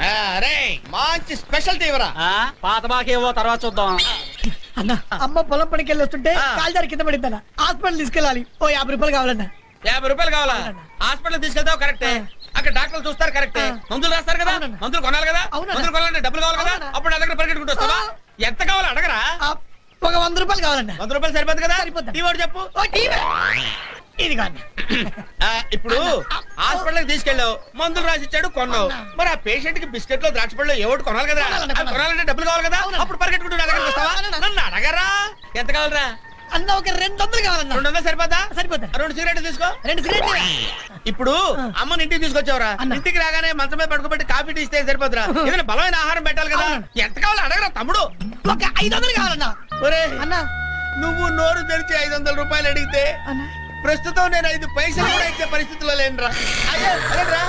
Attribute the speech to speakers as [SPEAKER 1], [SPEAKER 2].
[SPEAKER 1] అరే మంచి స్పెషల్ తీవరా.
[SPEAKER 2] పాత బాకేవో తర్వాత చూద్దాం.
[SPEAKER 3] అన్న అమ్మ పొలం పనికి వెళ్ళి వస్తుంటే కాల్దారి కింద పడిందన్న. హాస్పిటల్ తీసుకెళ్ళాలి. ఓ 50 రూపాయలు కావాలన్నా.
[SPEAKER 1] 50 రూపాయలు కావాలా? హాస్పిటల్ తీసుకెళ్తావు కరెక్టే, అక్కడ డాక్టర్లు చూస్తారు కరెక్టే, మందులు రాస్తారు కదా, మందులు కొనాలి కదా, మందులు కొనాలంటే డబ్బులు కావాలి కదా, అప్పుడు నా దగ్గర పరిగెట్టుకుంటూ వస్తావా? ఎంత కావాలో అడగరా?
[SPEAKER 3] ఒక 100 రూపాయలు కావాలన్నా.
[SPEAKER 1] 100 రూపాయలు సరిపోదు కదా? టీ వాడు చెప్పు.
[SPEAKER 3] ఇది కాదు.
[SPEAKER 1] ఇప్పుడు హాస్పిటల్ తీసుకెళ్ళావు, మందులు రాసిచ్చాడు, కొన్నావు. మరి ఆ పేషెంట్ కి బిస్కెట్లు ద్రాక్ష పళ్ళు ఏవోటి కొనాలి కదా, అవి కొనాలంటే డబ్బులు కావాలి కదా, అప్పుడు పరిగెట్టుకుంటూ నా దగ్గరికి వస్తావా? నన్ను అడగరా? ఎంత కావాలరా?
[SPEAKER 3] అన్న ఒక 200 కావాలన్నా.
[SPEAKER 1] 200 సరిపోతా?
[SPEAKER 3] సరిపోతా.
[SPEAKER 1] 2 సిగరెట్లు తీసుకో.
[SPEAKER 3] 2 సిగరెట్లు.
[SPEAKER 1] ఇప్పుడు అమ్మని ఇంటికి తీసుకొచ్చావురా, ఇంటికి రాగానే మంచం మీద పడుకోబెట్టి కాఫీ టీ ఇస్తే సరిపోతురా? ఏదైనా బలమైన ఆహారం పెట్టాలి కదా. ఎంత కావాలో అడగరా తమ్ముడు.
[SPEAKER 3] ఒక 500 కావాలన్నా.
[SPEAKER 1] ఒరే
[SPEAKER 3] అన్న
[SPEAKER 1] నువ్వు నోరు తెరిచి 500 రూపాయలు అడిగితే ప్రస్తుతం నేను 5 పైసలు కూడా ఇచ్చే పరిస్థితిలో లేనురా. అదే అదేట్రా.